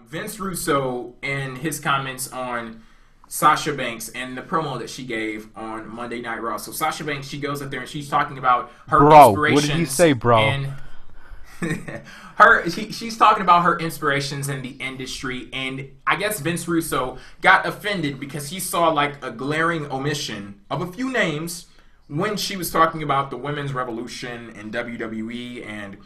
Vince Russo and his comments on Sasha Banks and the promo that she gave on Monday Night Raw. So Sasha Banks, she goes up there and she's talking about her Bro, what did he inspirations say, bro? and she's talking about her inspirations in the industry, and I guess Vince Russo got offended because he saw like a glaring omission of a few names when she was talking about the women's revolution in WWE. And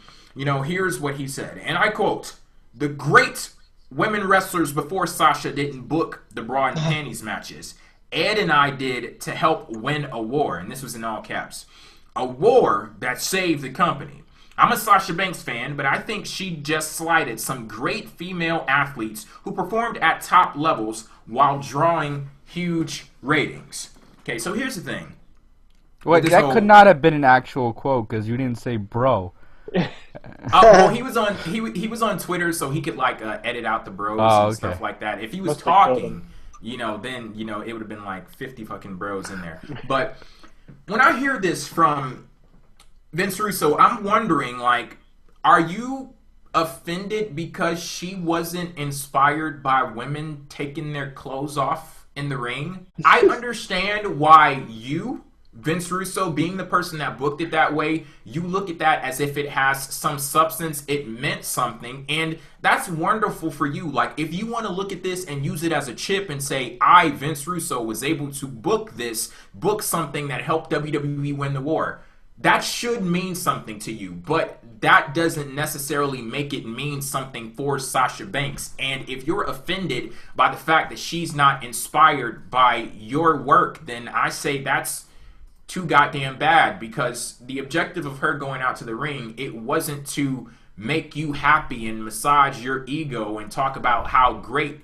here's what he said, and I quote: "The great women wrestlers before Sasha didn't book the bra and panties matches. Ed and I did to help win a war," and this was in all caps, "a war that saved the company. I'm a Sasha Banks fan, but I think she just slighted some great female athletes who performed at top levels while drawing huge ratings." Okay, so here's the thing. Wait, that could not have been an actual quote because you didn't say bro. Well, he was on Twitter, so he could edit out the bros and stuff like that. If he was talking, then it would have been like 50 fucking bros in there. But when I hear this from Vince Russo, I'm wondering, are you offended because she wasn't inspired by women taking their clothes off in the ring? I understand why you, Vince Russo, being the person that booked it that way, you look at that as if it has some substance, it meant something, and that's wonderful for you. Like, if you want to look at this and use it as a chip and say, I, Vince Russo, was able to book something that helped WWE win the war, that should mean something to you, but that doesn't necessarily make it mean something for Sasha Banks. And if you're offended by the fact that she's not inspired by your work, then I say that's too goddamn bad, because the objective of her going out to the ring, it wasn't to make you happy and massage your ego and talk about how great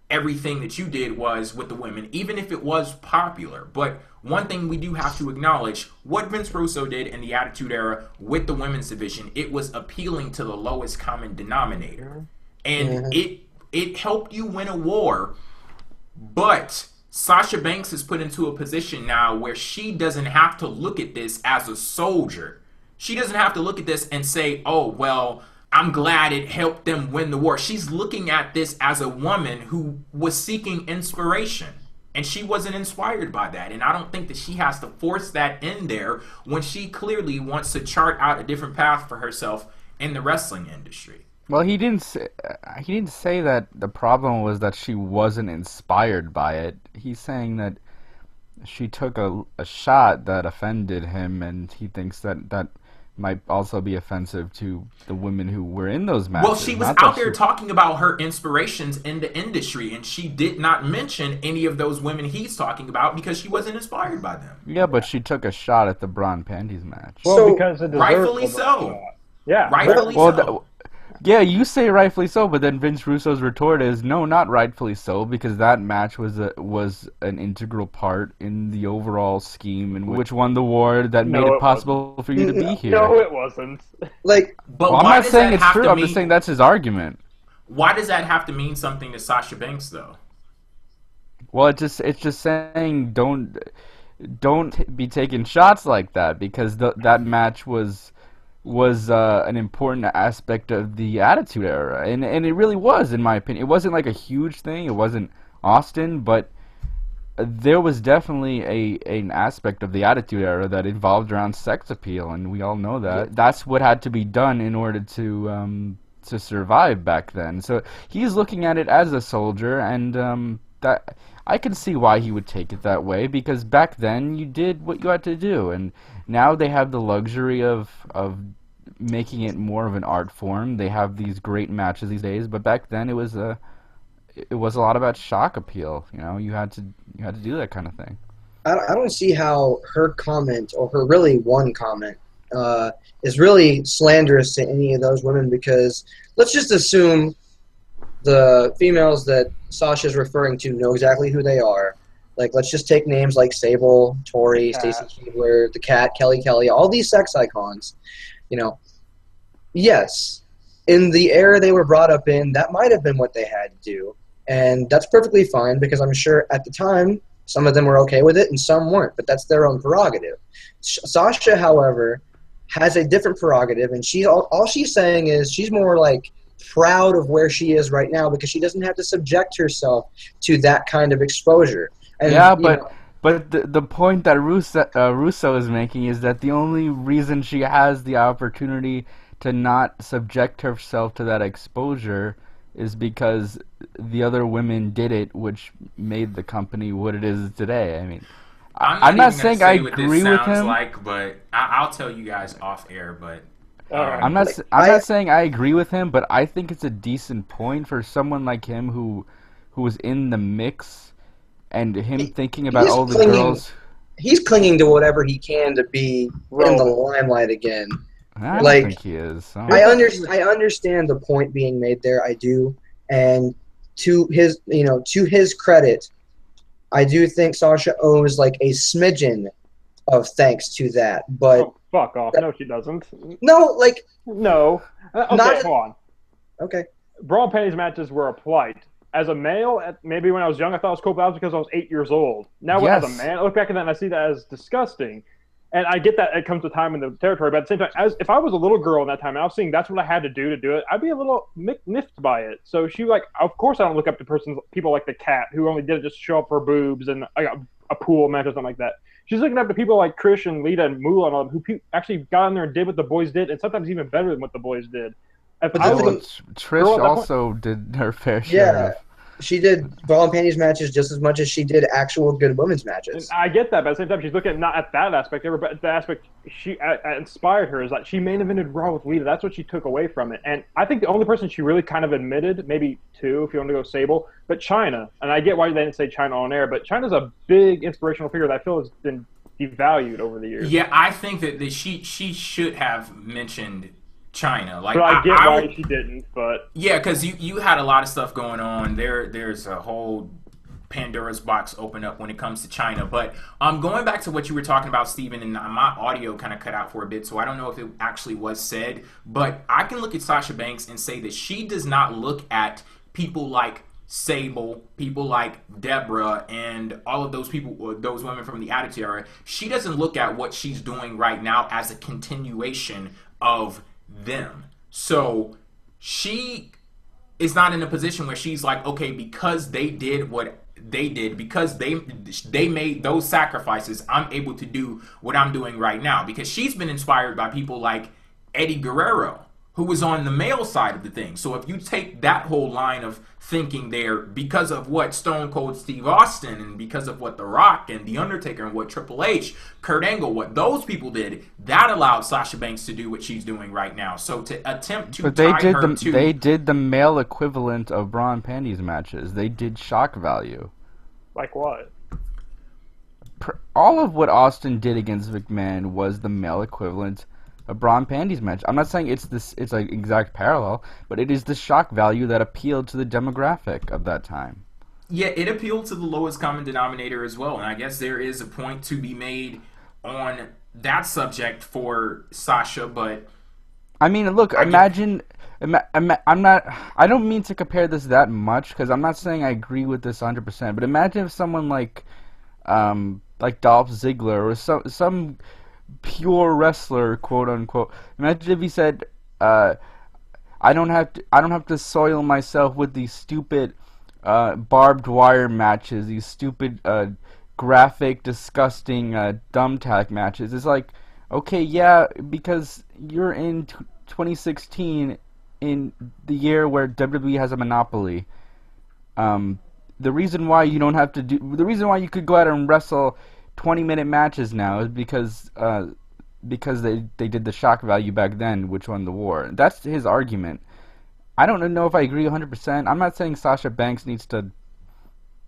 everything that you did was with the women, even if it was popular. But one thing we do have to acknowledge, what Vince Russo did in the Attitude Era with the women's division, it was appealing to the lowest common denominator. And it helped you win a war, but Sasha Banks is put into a position now where she doesn't have to look at this as a soldier. She doesn't have to look at this and say, oh, well, I'm glad it helped them win the war. She's looking at this as a woman who was seeking inspiration, and she wasn't inspired by that. And I don't think that she has to force that in there when she clearly wants to chart out a different path for herself in the wrestling industry. Well, he didn't say that the problem was that she wasn't inspired by it. He's saying that she took a shot that offended him, and he thinks that might also be offensive to the women who were in those matches. Well, she was out there talking about her inspirations in the industry, and she did not mention any of those women he's talking about because she wasn't inspired by them. Yeah, but she took a shot at the bra-n-panties match. Well, because it rightfully so. Yeah, rightfully so. Yeah, you say rightfully so, but then Vince Russo's retort is, no, not rightfully so, because that match was an integral part in the overall scheme in which won the war that made it possible for you to be here. No, it wasn't. But I'm not saying it's true. I'm just saying that's his argument. Why does that have to mean something to Sasha Banks, though? Well, it's just saying don't be taking shots like that, because that match was an important aspect of the Attitude Era, and it really was, in my opinion. It wasn't like a huge thing. It wasn't Austin, but there was definitely an aspect of the Attitude Era that involved around sex appeal, and we all know that. That's what had to be done in order to survive back then. So he's looking at it as a soldier, and that I can see why he would take it that way, because back then you did what you had to do, and now they have the luxury of making it more of an art form. They have these great matches these days, but back then it was a lot about shock appeal. You had to do that kind of thing. I don't see how her comment, or her really one comment, is really slanderous to any of those women, because let's just assume the females that Sasha's referring to know exactly who they are. Like, let's just take names like Sable, Tori, Stacy Keibler, the Cat, Kelly, all these sex icons. Yes, in the era they were brought up in, that might have been what they had to do. And that's perfectly fine, because I'm sure at the time some of them were okay with it and some weren't, but that's their own prerogative. Sasha, however, has a different prerogative, and all she's saying is she's more like proud of where she is right now because she doesn't have to subject herself to that kind of exposure. And, yeah, but the point that Russo is making is that the only reason she has the opportunity to not subject herself to that exposure is because the other women did it, which made the company what it is today. I mean, I'm not saying I agree with him. But I'll tell you guys off air. But I'm not saying I agree with him, but I think it's a decent point for someone like him who was in the mix, and him thinking about all the girls. He's clinging to whatever he can to be in the limelight again. I don't think he is. I understand the point being made there. I do, and to his credit, I do think Sasha owes like a smidgen of thanks to that. But fuck off! No, she doesn't. No, like no. Okay, hold on. Okay. Bra-n-panties matches were a plight. As a male, maybe when I was young, I thought it was cool, but that was because I was 8 years old. Now, as a man, I look back at that and I see that as disgusting. And I get that it comes to time in the territory, but at the same time, if I was a little girl in that time and I was seeing that's what I had to do it, I'd be a little miffed by it. So of course I don't look up to people like the Cat, who only did it just to show up for boobs and a pool match or something like that. She's looking up to people like Krish and Lita and Moolah and all them, who actually got in there and did what the boys did, and sometimes even better than what the boys did. Trish also did her fair share. Yeah. She did bra-n-panties matches just as much as she did actual good women's matches. And I get that, but at the same time, she's looking not at that aspect, but the aspect she inspired her is that she main evented Raw with Lita. That's what she took away from it. And I think the only person she really kind of admitted, maybe two if you want to go Sable, but Chyna. And I get why they didn't say Chyna on air, but Chyna's a big inspirational figure that I feel has been devalued over the years. Yeah, I think that she should have mentioned Chyna. Like, but I get why she didn't, but yeah, because you had a lot of stuff going on. There's a whole Pandora's box open up when it comes to Chyna. But going back to what you were talking about, Steven, and my audio kind of cut out for a bit, so I don't know if it actually was said. But I can look at Sasha Banks and say that she does not look at people like Sable, people like Deborah, and all of those people, those women from the Attitude Era. She doesn't look at what she's doing right now as a continuation of them. So she is not in a position where she's like, okay, because they did what they did, because they made those sacrifices, I'm able to do what I'm doing right now. Because she's been inspired by people like Eddie Guerrero, who was on the male side of the thing. So if you take that whole line of thinking there, because of what Stone Cold Steve Austin and because of what The Rock and The Undertaker and what Triple H, Kurt Angle, what those people did, that allowed Sasha Banks to do what she's doing right now. So to attempt to they did the male equivalent of bra-n-panties matches. They did shock value. Like what? All of what Austin did against McMahon was the male equivalent a bra-n-panties match. I'm not saying it's like exact parallel, but it is the shock value that appealed to the demographic of that time. Yeah, it appealed to the lowest common denominator as well, and I guess there is a point to be made on that subject for Sasha, but I mean, look, I don't mean to compare this that much, because I'm not saying I agree with this 100%, but imagine if someone like Dolph Ziggler or some pure wrestler, quote unquote. Imagine if he said, "I don't have to soil myself with these stupid barbed wire matches, these stupid graphic, disgusting thumbtack matches." It's like, okay, yeah, because you're in 2016, in the year where WWE has a monopoly. The reason why you could go out and wrestle 20-minute matches now is because they did the shock value back then, which won the war. That's his argument. I don't know if I agree 100%. I'm not saying Sasha Banks needs to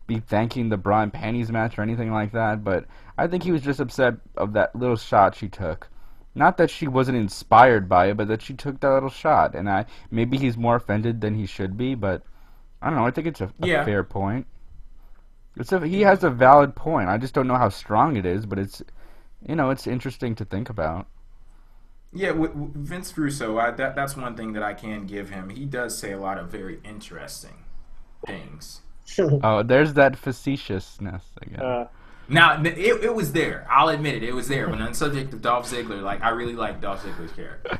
be thanking the bra-n-panties match or anything like that, but I think he was just upset of that little shot she took. Not that she wasn't inspired by it, but that she took that little shot. And maybe he's more offended than he should be, but I don't know. I think it's a fair point. He has a valid point. I just don't know how strong it is, but it's interesting to think about. Yeah, Vince Russo, that's one thing that I can give him. He does say a lot of very interesting things. Oh, there's that facetiousness again. Now, it was there. I'll admit it. It was there. But on the subject of Dolph Ziggler, like, I really like Dolph Ziggler's character.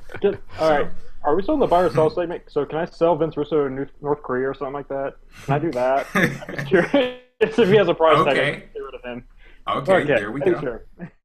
All right. Are we still in the buy or sell segment? So can I sell Vince Russo in North Korea or something like that? Can I do that? I'm just curious if he has a price tag. I can get rid of him. Okay, there we go. Sure.